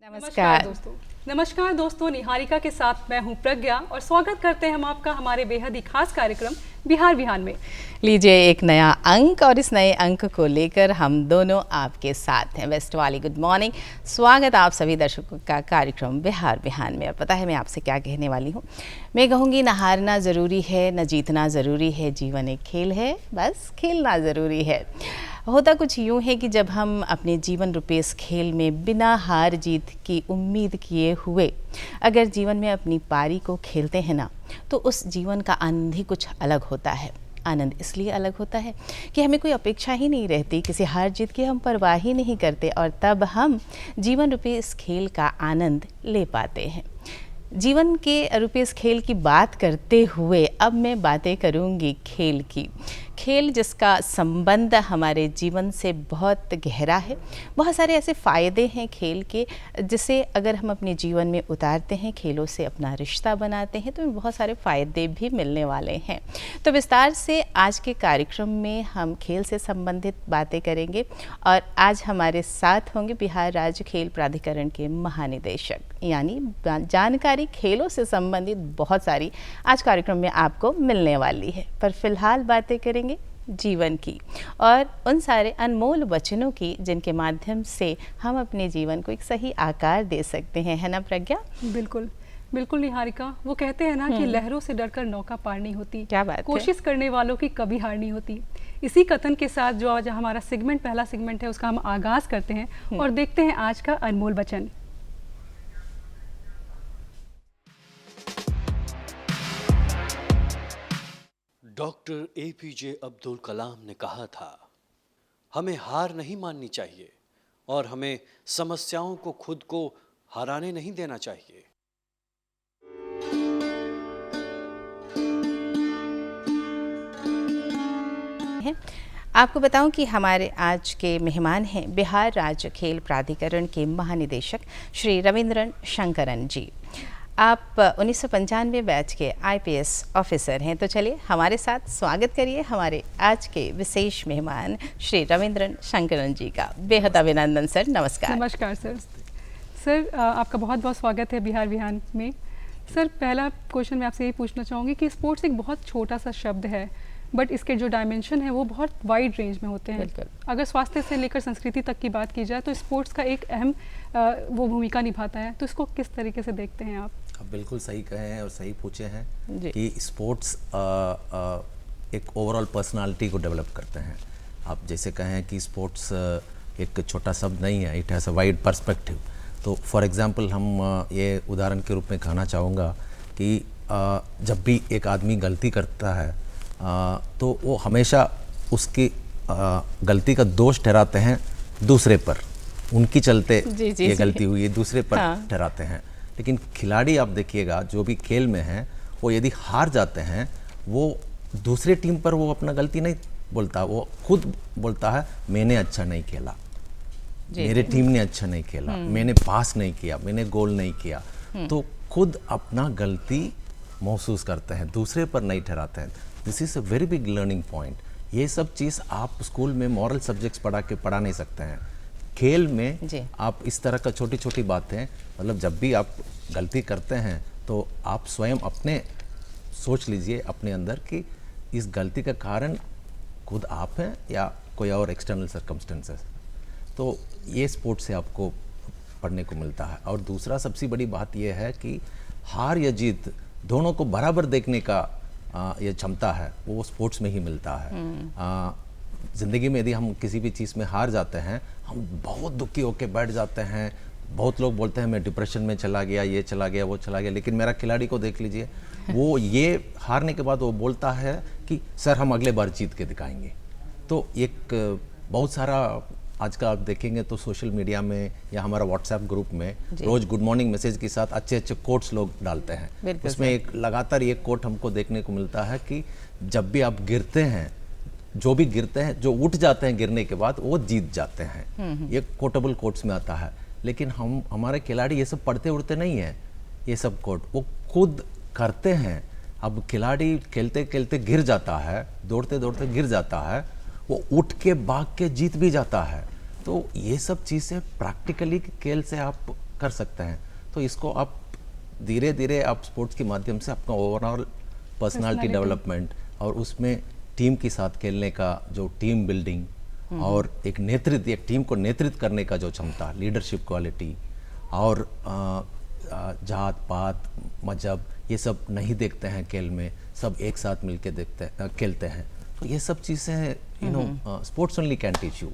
नमस्कार दोस्तों। नमस्कार दोस्तों, निहारिका के साथ मैं हूं प्रज्ञा और स्वागत करते हैं हम आपका हमारे बेहद ही खास कार्यक्रम बिहार विहान में। लीजिए एक नया अंक और इस नए अंक को लेकर हम दोनों आपके साथ हैं। वेस्ट वाली गुड मॉर्निंग, स्वागत आप सभी दर्शकों का कार्यक्रम बिहार विहान में। और पता है मैं आपसे क्या कहने वाली हूँ? मैं कहूँगी न हारना ज़रूरी है, न जीतना ज़रूरी है, जीवन एक खेल है, बस खेलना ज़रूरी है। होता कुछ यूँ है कि जब हम अपने जीवन रूपी इस खेल में बिना हार जीत की उम्मीद किए हुए अगर जीवन में अपनी पारी को खेलते हैं ना, तो उस जीवन का आनंद ही कुछ अलग होता है। आनंद इसलिए अलग होता है कि हमें कोई अपेक्षा ही नहीं रहती, किसी हार जीत की हम परवाह ही नहीं करते और तब हम जीवन रूपी इस खेल का आनंद ले पाते हैं। जीवन के रूपी इस खेल की बात करते हुए अब मैं बातें करूंगी खेल की। खेल जिसका संबंध हमारे जीवन से बहुत गहरा है। बहुत सारे ऐसे फ़ायदे हैं खेल के, जिसे अगर हम अपने जीवन में उतारते हैं, खेलों से अपना रिश्ता बनाते हैं, तो बहुत सारे फ़ायदे भी मिलने वाले हैं। तो विस्तार से आज के कार्यक्रम में हम खेल से संबंधित बातें करेंगे और आज हमारे साथ होंगे बिहार राज्य खेल प्राधिकरण के महानिदेशक, यानी जानकारी खेलों से संबंधित बहुत सारी आज कार्यक्रम में आपको मिलने वाली है। पर फिलहाल बातें करेंगे जीवन की और उन सारे अनमोल वचनों की जिनके माध्यम से हम अपने जीवन को एक सही आकार दे सकते हैं, है ना प्रज्ञा? बिल्कुल बिल्कुल निहारिका, वो कहते हैं ना कि लहरों से डरकर नौका पार नहीं होती, क्या बात कोशिश है? करने वालों की कभी हार नहीं होती। इसी कथन के साथ जो आज हमारा सेगमेंट, पहला सेगमेंट है, उसका हम आगाज करते हैं और देखते हैं आज का अनमोल वचन। डॉक्टर एपीजे अब्दुल कलाम ने कहा था, हमें हार नहीं माननी चाहिए और हमें समस्याओं को खुद को हराने नहीं देना चाहिए। आपको बताऊं कि हमारे आज के मेहमान हैं बिहार राज्य खेल प्राधिकरण के महानिदेशक श्री रविंद्रन शंकरन जी। आप 1995 बैच के आईपीएस ऑफिसर हैं। तो चलिए हमारे साथ स्वागत करिए हमारे आज के विशेष मेहमान श्री रविंद्रन शंकरन जी का। बेहद अभिनंदन सर, नमस्कार। नमस्कार सर। सर आपका बहुत बहुत स्वागत है बिहार विहान में। सर पहला क्वेश्चन मैं आपसे यही पूछना चाहूँगी कि स्पोर्ट्स एक बहुत छोटा सा शब्द है, बट इसके जो डायमेंशन है वो बहुत वाइड रेंज में होते हैं। अगर स्वास्थ्य से लेकर संस्कृति तक की बात की जाए तो स्पोर्ट्स का एक अहम वो भूमिका निभाता है। तो इसको किस तरीके से देखते हैं आप? बिल्कुल सही कहे हैं और सही पूछे हैं कि स्पोर्ट्स एक ओवरऑल पर्सनालिटी को डेवलप करते हैं। आप जैसे कहें कि स्पोर्ट्स एक छोटा शब्द नहीं है, it has a wide perspective. तो फॉर एग्जांपल हम ये उदाहरण के रूप में कहना चाहूँगा कि जब भी एक आदमी गलती करता है तो वो हमेशा उसकी गलती का दोष ठहराते हैं दूसरे पर, उनकी चलते ये गलती हुई है दूसरे पर ठहराते हैं। लेकिन खिलाड़ी आप देखिएगा जो भी खेल में हैं, वो यदि हार जाते हैं वो दूसरे टीम पर वो अपना गलती नहीं बोलता, वो खुद बोलता है मैंने अच्छा नहीं खेला, मेरे टीम ने अच्छा नहीं खेला, मैंने पास नहीं किया, मैंने गोल नहीं किया। तो खुद अपना गलती महसूस करते हैं, दूसरे पर नहीं ठहराते हैं। This is a very big learning point. ये सब चीज़ आप स्कूल में मॉरल सब्जेक्ट्स पढ़ा नहीं सकते हैं। खेल में आप इस तरह का छोटी छोटी बातें, मतलब जब भी आप गलती करते हैं तो आप स्वयं अपने सोच लीजिए अपने अंदर कि इस गलती का कारण खुद आप हैं या कोई और एक्सटर्नल सर्कमस्टेंसेस। तो ये स्पोर्ट्स से आपको पढ़ने को मिलता है। और दूसरा सबसे बड़ी बात यह है कि हार या जीत दोनों को बराबर देखने का ये क्षमता है, वो स्पोर्ट्स में ही मिलता है। ज़िंदगी में यदि हम किसी भी चीज़ में हार जाते हैं, हम बहुत दुखी होकर बैठ जाते हैं। बहुत लोग बोलते हैं मैं डिप्रेशन में चला गया, ये चला गया, वो चला गया। लेकिन मेरा खिलाड़ी को देख लीजिए, वो ये हारने के बाद वो बोलता है कि सर हम अगले बार जीत के दिखाएंगे। तो एक बहुत सारा आज का आप देखेंगे तो सोशल मीडिया में या हमारा व्हाट्सएप ग्रुप में रोज़ गुड मॉर्निंग मैसेज के साथ अच्छे अच्छे कोट्स लोग डालते हैं। उसमें एक लगातार ये कोट हमको देखने को मिलता है कि जब भी आप गिरते हैं, जो भी गिरते हैं, जो उठ जाते हैं गिरने के बाद वो जीत जाते हैं। ये कोटेबल कोट्स में आता है। लेकिन हमारे खिलाड़ी ये सब पढ़ते उड़ते नहीं हैं, ये सब कोट वो खुद करते हैं। अब खिलाड़ी खेलते खेलते गिर जाता है, दौड़ते दौड़ते गिर जाता है, वो उठ के भाग के जीत भी जाता है। तो ये सब चीज़ें प्रैक्टिकली खेल से आप कर सकते हैं। तो इसको आप धीरे धीरे आप स्पोर्ट्स के माध्यम से अपना ओवरऑल पर्सनालिटी डेवलपमेंट और उसमें टीम के साथ खेलने का जो टीम बिल्डिंग और एक नेतृत्व, एक टीम को नेतृत्व करने का जो क्षमता, लीडरशिप क्वालिटी और जात पात मजहब ये सब नहीं देखते हैं खेल में, सब एक साथ मिलके खेलते हैं। तो ये सब चीज़ें sports only can teach you.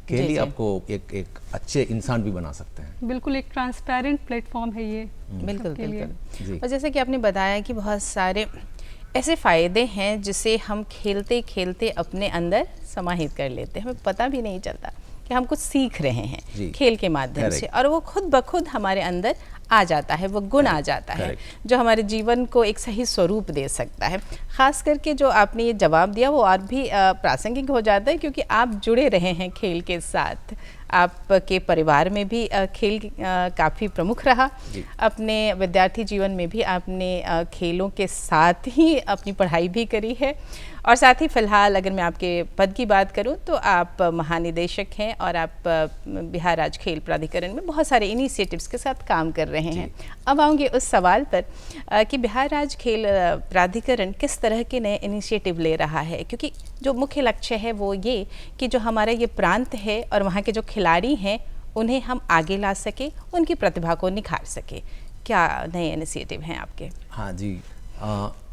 खेल ही आपको एक अच्छे इंसान भी बना सकते हैं। बिल्कुल एक ट्रांसपेरेंट प्लेटफॉर्म है ये। बिल्कुल जी। और जैसे कि आपने बताया कि बहुत सारे ऐसे फ़ायदे हैं जिसे हम खेलते खेलते अपने अंदर समाहित कर लेते हैं, हमें पता भी नहीं चलता कि हम कुछ सीख रहे हैं खेल के माध्यम से, और वो खुद ब खुद हमारे अंदर आ जाता है, वो गुण आ जाता है जो हमारे जीवन को एक सही स्वरूप दे सकता है। ख़ास करके जो आपने ये जवाब दिया वो और भी प्रासंगिक हो जाता है क्योंकि आप जुड़े रहे हैं खेल के साथ। आपके परिवार में भी खेल काफ़ी प्रमुख रहा, अपने विद्यार्थी जीवन में भी आपने खेलों के साथ ही अपनी पढ़ाई भी करी है, और साथ ही फ़िलहाल अगर मैं आपके पद की बात करूं तो आप महानिदेशक हैं और आप बिहार राज्य खेल प्राधिकरण में बहुत सारे इनिशिएटिव्स के साथ काम कर रहे हैं। अब आऊँगी उस सवाल पर कि बिहार राज्य खेल प्राधिकरण किस तरह के नए इनिशिएटिव ले रहा है, क्योंकि जो मुख्य लक्ष्य है वो ये कि जो हमारा ये प्रांत है और वहाँ के जो खिलाड़ी हैं उन्हें हम आगे ला सके, उनकी प्रतिभा को निखार सके। क्या नए इनिशिएटिव हैं आपके? हाँ जी,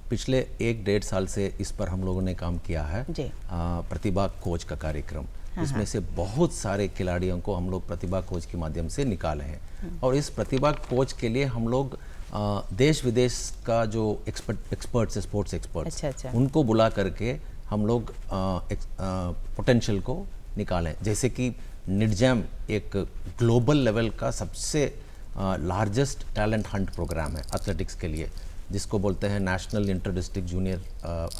पिछले 1-1.5 साल से इस पर हम लोगों ने काम किया है। प्रतिभा खोज का कार्यक्रम, इसमें से बहुत सारे खिलाड़ियों को हम लोग प्रतिभा खोज के माध्यम से निकाले हैं। और इस प्रतिभा खोज के लिए हम लोग देश विदेश का जो एक्सपर्ट्स, स्पोर्ट्स एक्सपर्ट्स, उनको बुला करके हम लोग पोटेंशियल को निकालें। जैसे कि निडजैम एक ग्लोबल लेवल का सबसे लार्जेस्ट टैलेंट हंट प्रोग्राम है एथलेटिक्स के लिए, जिसको बोलते हैं national inter district junior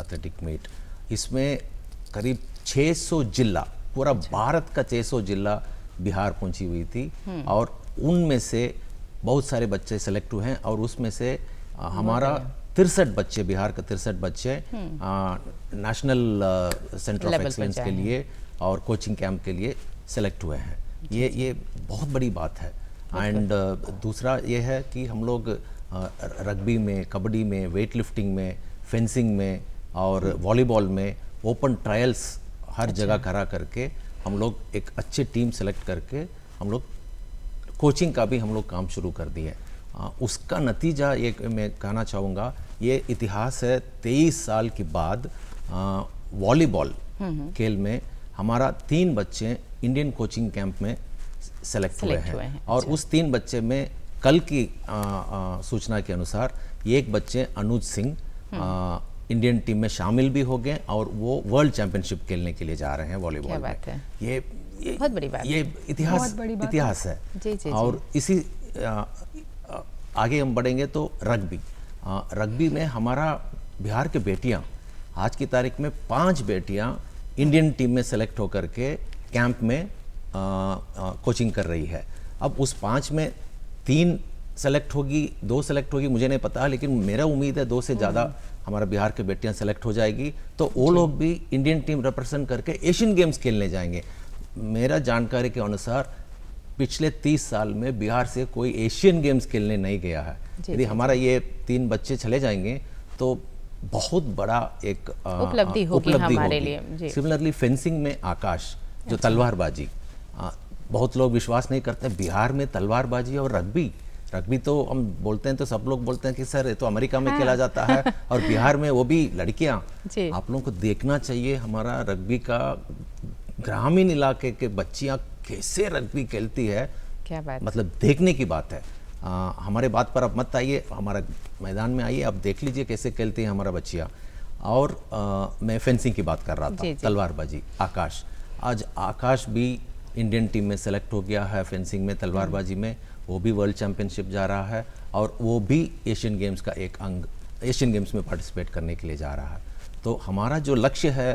athletic meet. इसमें करीब 600 जिला, पूरा भारत का 600 जिला बिहार पहुंची हुई थी, और उनमें से बहुत सारे बच्चे सेलेक्ट हुए हैं, और उसमें से हमारा 63 बच्चे, बिहार का 63 बच्चे नेशनल सेंटर ऑफ एक्सीलेंस के लिए और कोचिंग कैंप के लिए सेलेक्ट हुए हैं। ये बहुत बड़ी बात है। एंड दूसरा ये है कि हम लोग रग्बी में, कबड्डी में, वेट लिफ्टिंग में, फेंसिंग में और वॉलीबॉल में ओपन ट्रायल्स हर जगह करा करके हम लोग एक अच्छे टीम सेलेक्ट करके हम लोग कोचिंग का भी हम लोग काम शुरू कर दिए। उसका नतीजा ये मैं कहना चाहूँगा, ये इतिहास है 23 साल के बाद वॉलीबॉल खेल में हमारा 3 बच्चे इंडियन कोचिंग कैंप में सेलेक्ट हुए हैं। और उस 3 बच्चे में कल की सूचना के अनुसार एक बच्चे अनुज सिंह इंडियन टीम में शामिल भी हो गए और वो वर्ल्ड चैंपियनशिप खेलने के लिए जा रहे हैं वॉलीबॉल में। ये बहुत बड़ी बात, ये इतिहास है। जी। और इसी आगे हम बढ़ेंगे तो रग्बी में हमारा बिहार के बेटियां, आज की तारीख में 5 बेटियां इंडियन टीम में सेलेक्ट होकर के कैंप में कोचिंग कर रही है। अब उस 5 में 3 सेलेक्ट होगी, 2 सेलेक्ट होगी, मुझे नहीं पता, लेकिन मेरा उम्मीद है 2 से ज़्यादा हमारा बिहार के बेटियां सेलेक्ट हो जाएगी, तो वो लोग भी इंडियन टीम रिप्रेजेंट करके एशियन गेम्स खेलने जाएंगे। मेरा जानकारी के अनुसार पिछले 30 साल में बिहार से कोई एशियन गेम्स खेलने नहीं गया है। यदि हमारा ये 3 बच्चे चले जाएंगे तो बहुत बड़ा एक उपलब्धि होगी हमारे लिए। सिमिलरली फेंसिंग में आकाश, जो तलवारबाजी, बहुत लोग विश्वास नहीं करते बिहार में तलवारबाजी और रग्बी तो हम बोलते हैं तो सब लोग बोलते हैं कि सर ये तो अमेरिका में खेला जाता है, और बिहार में वो भी लड़कियां। आप लोगों को देखना चाहिए हमारा रग्बी का, ग्रामीण इलाके के बच्चियां कैसे रग्बी खेलती है, क्या बात, मतलब देखने की बात है। हमारे बात पर अब मत आइए, हमारा मैदान में आइए, आप देख लीजिए कैसे खेलती है हमारा बच्चियाँ। और मैं फेंसिंग की बात कर रहा था, तलवारबाजी, आकाश, आज आकाश भी इंडियन टीम में सेलेक्ट हो गया है फेंसिंग में, तलवारबाजी में, वो भी वर्ल्ड चैंपियनशिप जा रहा है, और वो भी एशियन गेम्स का एक अंग, एशियन गेम्स में पार्टिसिपेट करने के लिए जा रहा है। तो हमारा जो लक्ष्य है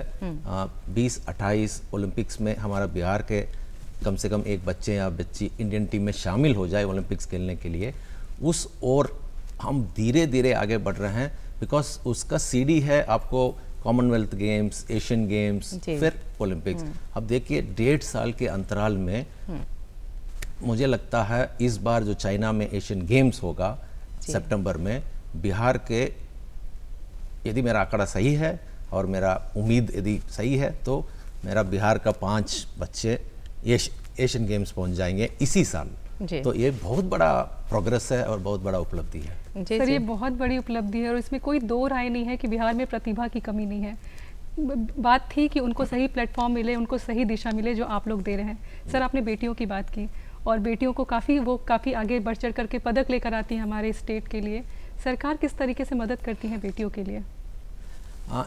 2028 ओलंपिक्स में हमारा बिहार के कम से कम एक बच्चे या बच्ची इंडियन टीम में शामिल हो जाए ओलंपिक्स खेलने के लिए, उस ओर हम धीरे धीरे आगे बढ़ रहे हैं। बिकॉज उसका सीडी है आपको कॉमनवेल्थ गेम्स, एशियन गेम्स, फिर ओलंपिक्स। अब देखिए 1.5 साल के अंतराल में मुझे लगता है इस बार जो चाइना में एशियन गेम्स होगा सितंबर में, बिहार के, यदि मेरा आंकड़ा सही है और मेरा उम्मीद यदि सही है, तो मेरा बिहार का 5 बच्चे एशियन गेम्स पहुंच जाएंगे इसी साल। तो ये बहुत बड़ा प्रोग्रेस है और बहुत बड़ा उपलब्धि है। सर, ये बहुत बड़ी उपलब्धि है और इसमें कोई दो राय नहीं है कि बिहार में प्रतिभा की कमी नहीं है। बात थी कि उनको सही प्लेटफॉर्म मिले, उनको सही दिशा मिले जो आप लोग दे रहे हैं। सर, आपने बेटियों की बात की और बेटियों को काफ़ी आगे बढ़ चढ़ करके पदक लेकर आती हैं हमारे स्टेट के लिए। सरकार किस तरीके से मदद करती है बेटियों के लिए?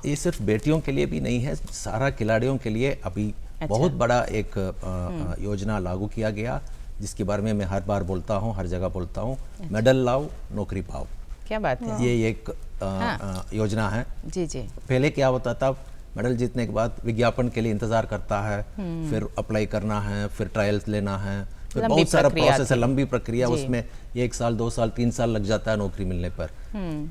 ये सिर्फ बेटियों के लिए भी नहीं है, सारा खिलाड़ियों के लिए अभी बहुत बड़ा एक योजना लागू किया गया, जिसके बारे में मैं हर बार बोलता हूँ, हर जगह बोलता हूँ। मेडल लाओ, नौकरी पाओ। क्या बात है। ये एक योजना है। जी जी। पहले क्या होता था, मेडल जीतने के बाद विज्ञापन के लिए इंतजार करता है, फिर अप्लाई करना है, फिर ट्रायल्स लेना है, फिर बहुत सारा प्रोसेस है, लंबी प्रक्रिया, उसमें 1 साल 2 साल 3 साल लग जाता है नौकरी मिलने पर।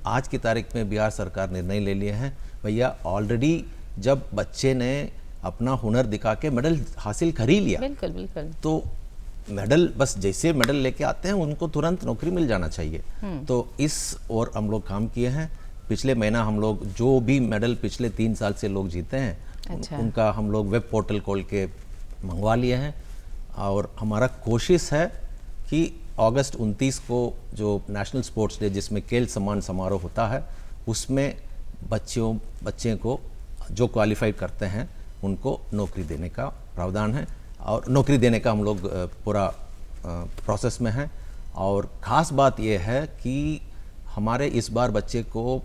आज की तारीख में बिहार सरकार निर्णय ले लिए हैं, भैया ऑलरेडी जब बच्चे ने अपना हुनर दिखा के मेडल हासिल कर ही लिया, बिल्कुल बिल्कुल, तो मेडल बस जैसे मेडल लेके आते हैं उनको तुरंत नौकरी मिल जाना चाहिए। तो इस और हम लोग काम किए हैं। पिछले महीना हम लोग जो भी मेडल पिछले 3 साल से लोग जीते हैं, उनका हम लोग वेब पोर्टल खोल के मंगवा लिए हैं। और हमारा कोशिश है कि अगस्त 29 को जो नेशनल स्पोर्ट्स डे, जिसमें खेल सम्मान समारोह होता है, उसमें बच्चे को जो क्वालिफाई करते हैं उनको नौकरी देने का प्रावधान है और नौकरी देने का हम लोग पूरा प्रोसेस में हैं। और ख़ास बात यह है कि हमारे इस बार बच्चे को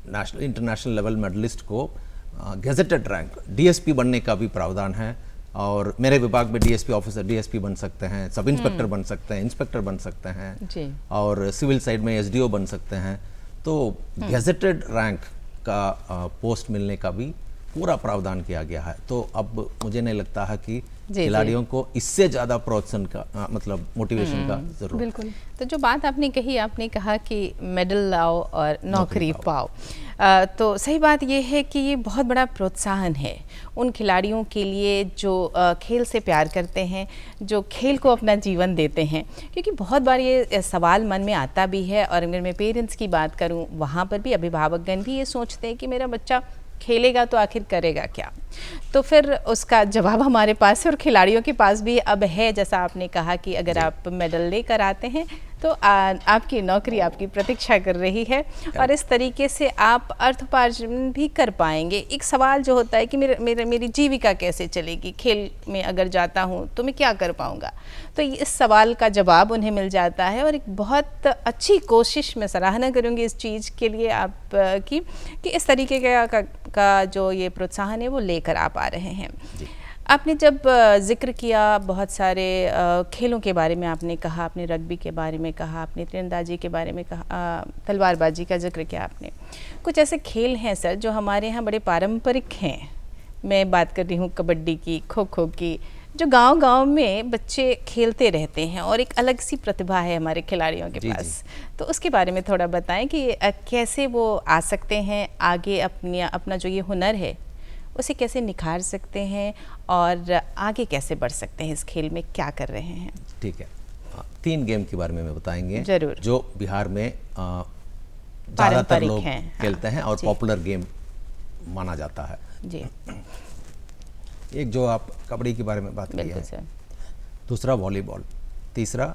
नेशनल इंटरनेशनल लेवल मेडलिस्ट को गेजेटेड रैंक डीएसपी बनने का भी प्रावधान है। और मेरे विभाग में डीएसपी ऑफिसर डीएसपी बन सकते हैं, सब इंस्पेक्टर बन सकते हैं, इंस्पेक्टर बन सकते हैं जी। और सिविल साइड में एसडीओ बन सकते हैं। तो गेजेटेड रैंक का पोस्ट मिलने का भी पूरा प्रावधान किया गया है। तो अब मुझे नहीं लगता है कि खिलाड़ियों को इससे ज़्यादा प्रोत्साहन का मतलब मोटिवेशन का जरूरत। बिल्कुल। तो जो बात आपने कही, आपने कहा कि मेडल लाओ और नौकरी पाओ, तो सही बात ये है कि ये बहुत बड़ा प्रोत्साहन है उन खिलाड़ियों के लिए जो खेल से प्यार करते हैं, जो खेल को अपना जीवन देते हैं। क्योंकि बहुत बार ये सवाल मन में आता भी है, और अगर मैं पेरेंट्स की बात करूं, वहाँ पर भी अभिभावकगण भी ये सोचते हैं कि मेरा बच्चा खेलेगा तो आखिर करेगा क्या। तो फिर उसका जवाब हमारे पास है और खिलाड़ियों के पास भी अब है। जैसा आपने कहा कि अगर आप मेडल लेकर आते हैं तो आपकी नौकरी आपकी प्रतीक्षा कर रही है, और इस तरीके से आप अर्थोपार्जन भी कर पाएंगे। एक सवाल जो होता है कि मेरी जीविका कैसे चलेगी, खेल में अगर जाता हूँ तो मैं क्या कर पाऊँगा, तो इस सवाल का जवाब उन्हें मिल जाता है। और एक बहुत अच्छी कोशिश, मैं सराहना करूँगी इस चीज़ के लिए आप की, कि इस तरीके का जो ये प्रोत्साहन है वो लेकर आप आ रहे हैं। आपने जब जिक्र किया बहुत सारे खेलों के बारे में, आपने कहा, आपने रग्बी के बारे में कहा, आपने तीरंदाजी के बारे में कहा, तलवारबाजी का जिक्र किया आपने। कुछ ऐसे खेल हैं सर जो हमारे यहाँ बड़े पारंपरिक हैं। मैं बात कर रही हूँ कबड्डी की, खो खो की, जो गांव-गांव में बच्चे खेलते रहते हैं और एक अलग सी प्रतिभा है हमारे खिलाड़ियों के पास। तो उसके बारे में थोड़ा बताएं कि कैसे वो आ सकते हैं आगे, अपना जो ये हुनर है उसे कैसे निखार सकते हैं और आगे कैसे बढ़ सकते हैं, इस खेल में क्या कर रहे हैं। ठीक है, 3 गेम के बारे में बताएंगे जरूर, जो बिहार में ज़्यादातर लोग खेलते हैं और पॉपुलर गेम माना जाता है जी। एक जो आप कबड्डी के बारे में बात की है, दूसरा वॉलीबॉल, तीसरा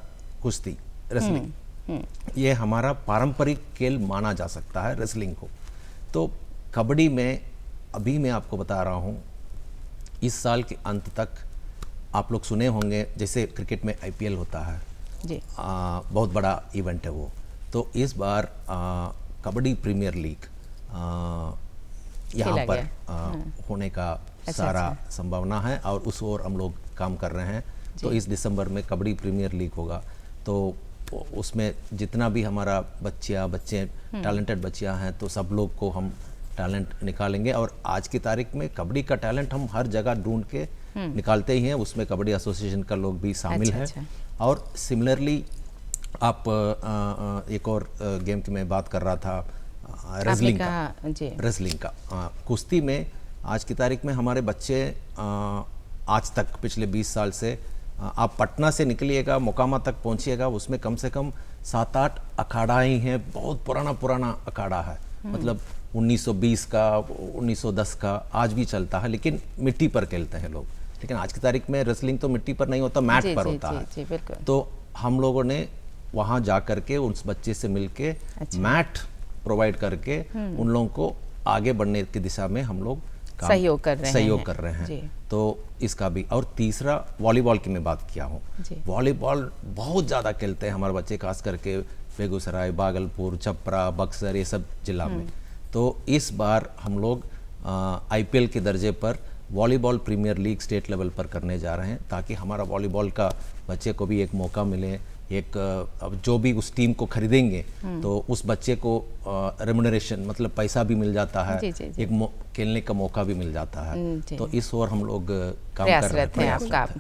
कुश्ती, रेसलिंग। ये हमारा पारंपरिक खेल माना जा सकता है रेसलिंग को। तो कबड्डी में अभी मैं आपको बता रहा हूँ, इस साल के अंत तक आप लोग सुने होंगे, जैसे क्रिकेट में आईपीएल होता है जी, बहुत बड़ा इवेंट है वो। तो इस बार कबड्डी प्रीमियर लीग यहाँ पर होने का सारा संभावना है और उस ओर हम लोग काम कर रहे हैं। तो इस दिसंबर में कबड्डी प्रीमियर लीग होगा। तो उसमें जितना भी हमारा बच्चे टैलेंटेड बच्चियाँ हैं, तो सब लोग को हम टैलेंट निकालेंगे। और आज की तारीख में कबड्डी का टैलेंट हम हर जगह ढूंढ के निकालते ही हैं। उसमें कबड्डी एसोसिएशन का लोग भी शामिल हैं। और सिमिलरली आप एक और गेम की मैं बात कर रहा था, रेसलिंग का। कुश्ती में आज की तारीख में हमारे बच्चे आज तक पिछले 20 साल से आप पटना से निकलिएगा, मोकामा तक पहुंचिएगा, उसमें कम से कम 7-8 अखाड़ा ही हैं, बहुत पुराना अखाड़ा है, मतलब 1920 का, 1910 का, आज भी चलता है, लेकिन मिट्टी पर खेलते हैं लोग। लेकिन आज की तारीख में रेसलिंग तो मिट्टी पर नहीं होता, मैट पर होता है। जी, बिल्कुल। तो हम लोगों ने वहाँ जा करके उस बच्चे से मिलके मैट प्रोवाइड करके उन लोगों को आगे बढ़ने की दिशा में हम लोग सहयोग कर रहे हैं। जी। तो इसका भी। और तीसरा वॉलीबॉल की मैं बात किया हूँ, वॉलीबॉल बहुत ज़्यादा खेलते हैं हमारे बच्चे, खास करके बेगूसराय, भागलपुर, छपरा, बक्सर, ये सब जिला में। तो इस बार हम लोग IPL के दर्जे पर volleyball premier league state level पर करने जा रहे हैं, ताकि हमारा वॉलीबॉल का बच्चे को भी एक मौका मिले, एक अब जो भी उस टीम को खरीदेंगे तो उस बच्चे को रेम्युनरेशन मतलब पैसा भी मिल जाता है, एक खेलने का मौका भी मिल जाता है। तो इस ओर हम लोग काम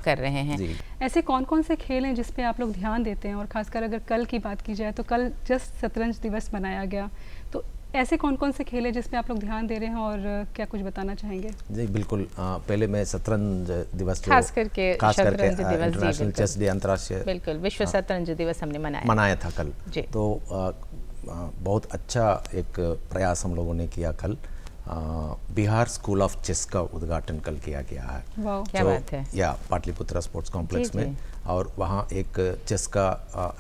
कर रहे हैं। ऐसे कौन कौन से खेल हैं जिस पे आप लोग ध्यान देते हैं? और खासकर अगर कल की बात की जाए तो कल जस्ट शतरंज दिवस मनाया गया, तो ऐसे कौन कौन से खेल हैं जिस पे आप लोग ध्यान दे रहे हैं और क्या कुछ बताना चाहेंगे? जी बिल्कुल, पहले मैं शतरंज दिवस खास करके इंटरनेशनल चेस डे, अंतर्राष्ट्रीय बिल्कुल विश्व शतरंज दिवस हमने मनाया था कल। तो बहुत अच्छा एक प्रयास हम लोगों ने किया कल। बिहार स्कूल ऑफ चेस का उद्घाटन कल किया गया है, क्या बात है, या पाटलिपुत्रा स्पोर्ट्स कॉम्प्लेक्स में। और वहाँ एक चेस का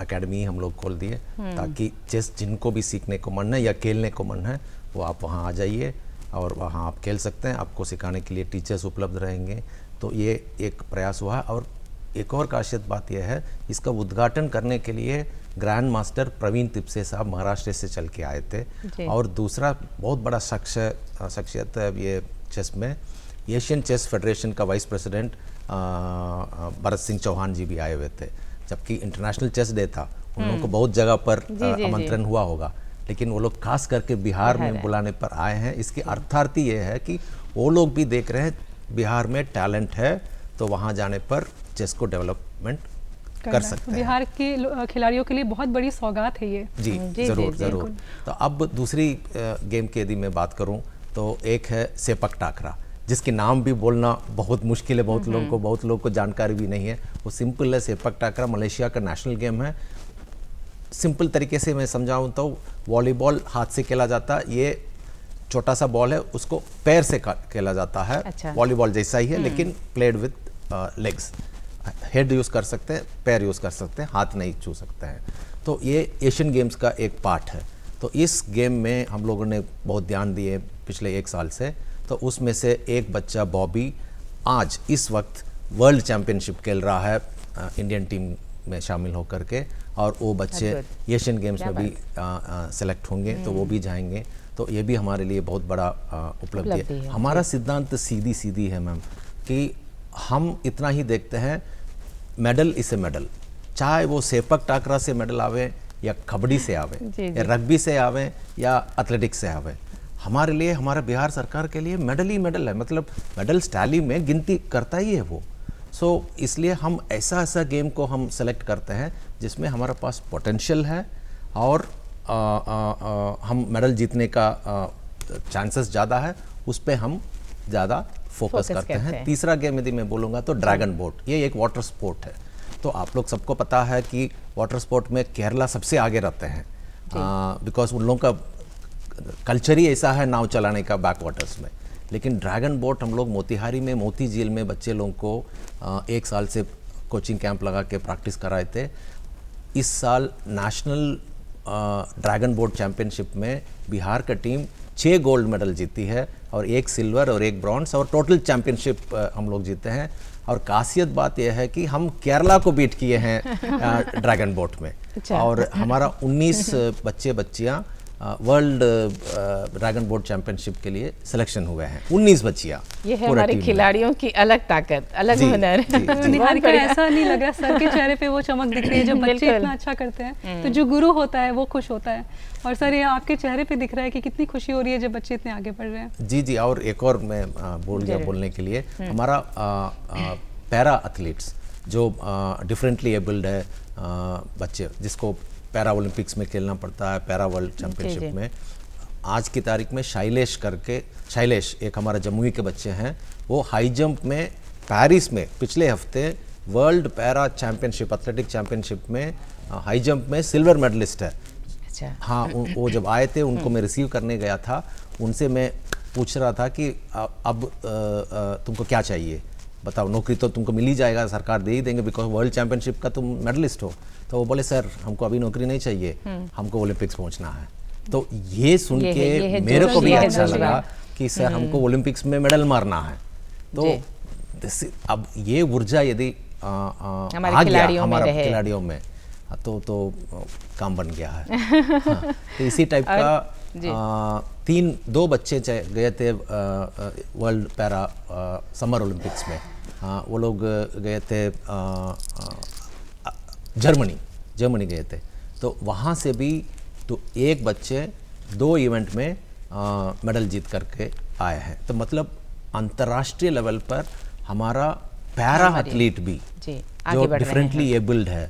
एकेडमी हम लोग खोल दिए, ताकि चेस जिनको भी सीखने को मन है या खेलने को मन है वो आप वहाँ आ जाइए और वहाँ आप खेल सकते हैं। आपको सिखाने के लिए टीचर्स उपलब्ध रहेंगे। तो ये एक प्रयास हुआ। और एक और खासियत बात यह है, इसका उद्घाटन करने के लिए ग्रैंड मास्टर प्रवीण तिप्से साहब महाराष्ट्र से चल के आए थे। और दूसरा बहुत बड़ा शख्सियत है ये चेस में, एशियन चेस फेडरेशन का वाइस प्रेसिडेंट भरत सिंह चौहान जी भी आए हुए थे। जबकि इंटरनेशनल चेस डे था, उन लोगों को बहुत जगह पर आमंत्रण हुआ होगा, लेकिन वो लोग खास करके बिहार में बुलाने पर आए हैं। इसकी अर्थार्थी ये है कि वो लोग भी देख रहे हैं बिहार में टैलेंट है, तो वहाँ जाने पर चेस को डेवलपमेंट कर सकते हैं। बिहार के खिलाड़ियों के लिए बहुत बड़ी सौगात है ये। जी जरूर। तो अब दूसरी गेम की यदि मैं बात करूं तो एक है सेपक टाकरा, जिसके नाम भी बोलना बहुत मुश्किल है, बहुत लोगों को जानकारी भी नहीं है। वो सिंपल है, सेपक टाकरा मलेशिया का नेशनल गेम है। सिंपल तरीके से मैं समझाऊं तो वॉलीबॉल हाथ से खेला जाता है, ये छोटा सा बॉल है, उसको पैर से खेला जाता है। वॉलीबॉल जैसा ही है, लेकिन played with legs. Head use कर सकते हैं, पैर यूज़ कर सकते हैं, हाथ नहीं छू सकते हैं। तो ये एशियन गेम्स का एक पार्ट है। तो इस गेम में हम लोगों ने बहुत ध्यान दिए पिछले 1 साल से। तो उसमें से एक बच्चा बॉबी आज इस वक्त वर्ल्ड चैम्पियनशिप खेल रहा है इंडियन टीम में शामिल होकर के। और वो बच्चे एशियन गेम्स में भी सेलेक्ट होंगे, तो वो भी जाएंगे। तो ये भी हमारे लिए बहुत बड़ा उपलब्धि है। हमारा सिद्धांत सीधी है मैम, कि हम इतना ही देखते हैं, मेडल इज ए मेडल, चाहे वो सेपक टाकरा से मेडल आवे या कबड्डी से आवे या रग्बी से आवे या एथलेटिक्स से आवे। हमारे लिए, हमारा बिहार सरकार के लिए मेडल ही मेडल है, मतलब मेडल टैली में गिनती करता ही है वो। सो इसलिए हम ऐसा गेम को हम सेलेक्ट करते हैं जिसमें हमारे पास पोटेंशियल है और हम मेडल जीतने का चांसेस ज़्यादा है, उस पर हम ज़्यादा फोकस करते हैं। तीसरा गेम यदि मैं बोलूँगा तो ड्रैगन बोट, ये एक वाटर स्पोर्ट है। तो आप लोग सबको पता है कि वाटर स्पोर्ट में केरला सबसे आगे रहते हैं, बिकॉज उन लोगों का कल्चर ही ऐसा है नाव चलाने का बैक वाटर्स में। लेकिन ड्रैगन बोट हम लोग मोतिहारी में मोती झील में बच्चे लोगों को 1 साल से कोचिंग कैंप लगा के प्रैक्टिस कराए थे। इस साल नेशनल ड्रैगन बोट चैम्पियनशिप में बिहार का टीम 6 गोल्ड मेडल जीती है और 1 सिल्वर और 1 ब्रॉन्ज, और टोटल चैम्पियनशिप हम लोग जीते हैं। और खासियत बात यह है कि हम केरला को बीट किए हैं ड्रैगन बोट में। और हमारा 19 बच्चियाँ वर्ल्ड ड्रैगन बोट चैंपियनशिप के लिए सिलेक्शन हुए हैं, 19 बच्चियाँ। ये है हमारे खिलाड़ियों की अलग ताकत, अलग हुनर। निहारिका, ऐसा नहीं लग रहा, सर के चेहरे पे वो चमक दिख रही है जब बच्चे इतना अच्छा करते हैं, तो जो गुरु होता है वो खुश होता है। और सर ये आपके चेहरे पे दिख रहा है कि कितनी खुशी हो रही है जब बच्चे इतने आगे बढ़ रहे हैं। जी, और एक और मैं बोल गया बोलने के लिए, हमारा पैरा एथलीट्स जो डिफरेंटली एबल्ड है बच्चे, जिसको पैरा ओलंपिक्स में खेलना पड़ता है, पैरा वर्ल्ड चैम्पियनशिप में, आज की तारीख में शैलेश एक हमारा जमुई के बच्चे हैं, वो हाई जंप में पेरिस में पिछले हफ्ते world para championship, athletic championship में हाई जंप में सिल्वर मेडलिस्ट है। अच्छा। हाँ, वो जब आए थे उनको मैं रिसीव करने गया था, उनसे मैं पूछ रहा था कि अब तुमको क्या चाहिए, बताओ, नौकरी तो तुमको मिल ही जाएगा, सरकार दे ही देंगे, बिकॉज वर्ल्ड चैंपियनशिप का तुम मेडलिस्ट हो। तो वो बोले सर हमको अभी नौकरी नहीं चाहिए, हमको ओलंपिक्स पहुंचना है। तो ये सुन के मेरे को भी अच्छा लगा कि सर हमको ओलंपिक्स में मेडल मारना है। तो अब ये ऊर्जा यदि आ गया हमारा खिलाड़ियों में तो काम बन गया है। हाँ, तो इसी टाइप का दो बच्चे गए थे वर्ल्ड पैरा समर ओलंपिक्स में। हाँ, वो लोग गए थे जर्मनी गए थे। तो वहाँ से भी तो एक बच्चे 2 इवेंट में मेडल जीत करके आए हैं। तो मतलब अंतर्राष्ट्रीय लेवल पर हमारा पैरा एथलीट भी जो डिफरेंटली एबल्ड है,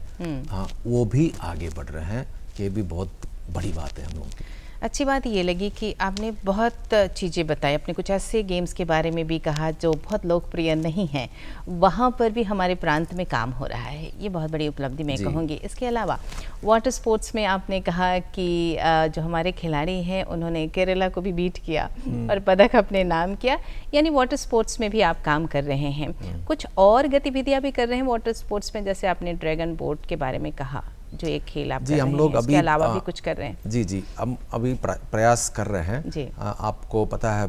हाँ, वो भी आगे बढ़ रहे हैं। ये भी बहुत बड़ी बात है हम लोगों की। अच्छी बात ये लगी कि आपने बहुत चीज़ें बताई, अपने कुछ ऐसे गेम्स के बारे में भी कहा जो बहुत लोकप्रिय नहीं हैं, वहाँ पर भी हमारे प्रांत में काम हो रहा है, ये बहुत बड़ी उपलब्धि मैं कहूँगी। इसके अलावा वाटर स्पोर्ट्स में आपने कहा कि जो हमारे खिलाड़ी हैं उन्होंने केरला को भी बीट किया और पदक अपने नाम किया, यानी वाटर स्पोर्ट्स में भी आप काम कर रहे हैं। कुछ और गतिविधियाँ भी कर रहे हैं वाटर स्पोर्ट्स में, जैसे आपने ड्रैगन बोट के बारे में कहा, जो एक खेल आप जी हम लोग अभी अलावा भी कुछ कर रहे हैं। जी हम अभी प्रयास कर रहे हैं जी। आपको पता है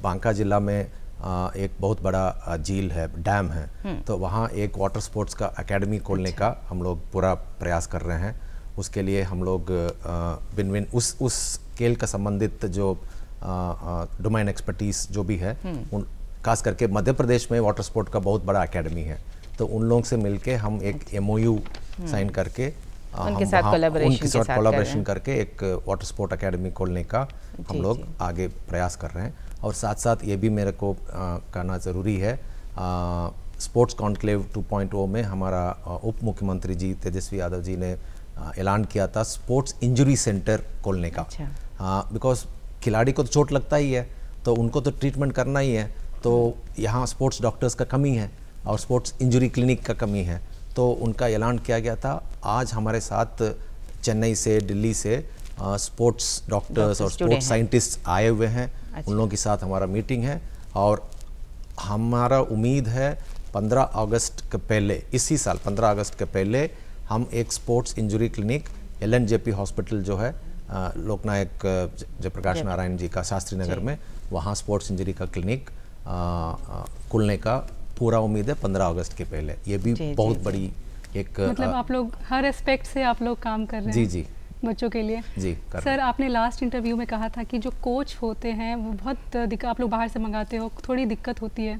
बांका जिला में एक बहुत बड़ा झील है, डैम है, तो वहाँ एक वाटर स्पोर्ट्स का एकेडमी खोलने का हम लोग पूरा प्रयास कर रहे हैं। उसके लिए हम लोग बिन उस खेल का संबंधित जो डोमेन एक्सपर्टीज जो भी है, उन खास करके मध्य प्रदेश में वाटर स्पोर्ट का बहुत बड़ा एकेडमी है, तो उन लोगों से मिलके हम एक MOU साइन करके उनके साथ कोलैबोरेशन करके एक वाटर स्पोर्ट एकेडमी खोलने का हम लोग आगे प्रयास कर रहे हैं। और साथ साथ ये भी मेरे को कहना ज़रूरी है, स्पोर्ट्स कॉन्क्लेव 2.0 में हमारा उप मुख्यमंत्री जी तेजस्वी यादव जी ने ऐलान किया था स्पोर्ट्स इंजरी सेंटर खोलने का। बिकॉज खिलाड़ी को तो चोट लगता ही है, तो उनको तो ट्रीटमेंट करना ही है, तो यहाँ स्पोर्ट्स डॉक्टर्स का कमी है और स्पोर्ट्स इंजरी क्लिनिक का कमी है। तो उनका ऐलान किया गया था। आज हमारे साथ चेन्नई से, दिल्ली से स्पोर्ट्स डॉक्टर्स और स्पोर्ट्स साइंटिस्ट आए हुए हैं। उन लोगों के साथ हमारा मीटिंग है और हमारा उम्मीद है 15 अगस्त के पहले, इसी साल 15 अगस्त के पहले हम एक sports injury clinic LNJP hospital जो है लोकनायक जयप्रकाश नारायण जी का शास्त्री नगर में, वहाँ स्पोर्ट्स इंजरी का क्लिनिक खुलने का पूरा उम्मीद है 15 अगस्त के पहले। ये भी बहुत बड़ी एक मतलब आप लोग हर एस्पेक्ट से आप लोग काम कर रहे हैं जी बच्चों के लिए। जी सर, आपने लास्ट इंटरव्यू में कहा था कि जो कोच होते हैं वो बहुत आप लोग बाहर से मंगाते हो, थोड़ी दिक्कत होती है।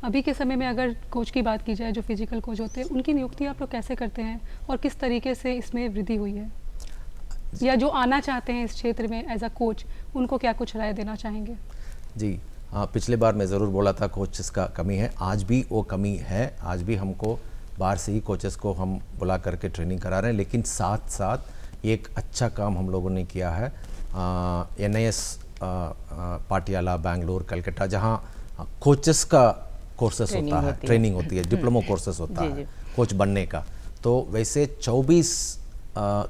अभी के समय में अगर कोच की बात की जाए, जो फिजिकल कोच होते हैं, उनकी नियुक्ति आप लोग कैसे करते हैं और किस तरीके से इसमें वृद्धि हुई है, या जो आना चाहते हैं इस क्षेत्र में एज अ कोच, उनको क्या कुछ राय देना चाहेंगे? जी पिछले बार मैं ज़रूर बोला था कोचेस का कमी है, आज भी वो कमी है। आज भी हमको बाहर से ही कोचेस को हम बुला करके ट्रेनिंग करा रहे हैं, लेकिन साथ साथ एक अच्छा काम हम लोगों ने किया है। NIS पाटियाला, बेंगलोर, कलकत्ता, जहाँ कोचेस का कोर्सेस होता है, ट्रेनिंग होती है, डिप्लोमा कोर्सेस होता है कोच बनने का। तो वैसे 24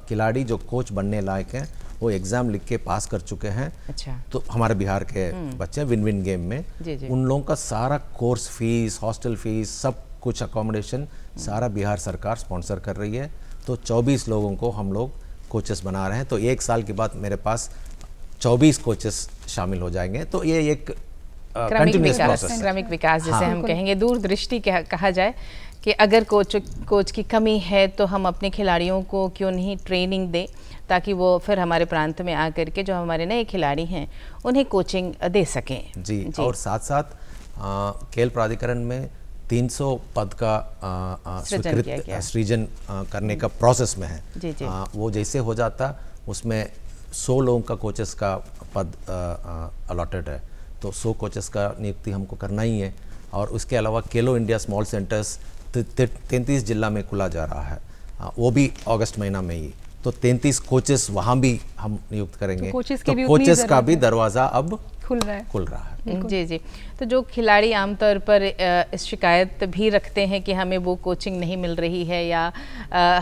खिलाड़ी जो कोच बनने लायक हैं वो एग्ज़ाम लिख के पास कर चुके हैं। अच्छा। तो हमारे बिहार के बच्चे विन गेम में उन लोगों का सारा कोर्स फीस, हॉस्टल फीस, सब कुछ अकोमोडेशन सारा बिहार सरकार स्पॉन्सर कर रही है। तो 24 लोगों को हम लोग कोचेस बना रहे हैं। तो 1 साल के बाद मेरे पास 24 कोचेस शामिल हो जाएंगे। तो ये एक क्रमिक विकास जिसे हम कहेंगे, दूरदृष्टि कहा जाए कि अगर कोच की कमी है तो हम अपने खिलाड़ियों को क्यों नहीं ट्रेनिंग दें, ताकि वो फिर हमारे प्रांत में आकर के जो हमारे नए खिलाड़ी हैं उन्हें कोचिंग दे सकें। जी। और साथ साथ खेल प्राधिकरण में 300 पद का सृजन करने का प्रोसेस में है। जी। वो जैसे हो जाता उसमें 100 लोगों का कोचेस का पद अलॉटेड है, तो 100 कोचेस का नियुक्ति हमको करना ही है। और उसके अलावा खेलो इंडिया स्मॉल सेंटर्स 33 जिला में खुला जा रहा है, वो भी अगस्त महीना में ही। तो 33 कोचेस वहाँ भी हम नियुक्त करेंगे। तो कोचेस का भी दरवाज़ा अब खुल रहा है। खुल रहा है। जी जी। तो जो खिलाड़ी आमतौर पर इस शिकायत भी रखते हैं कि हमें वो कोचिंग नहीं मिल रही है या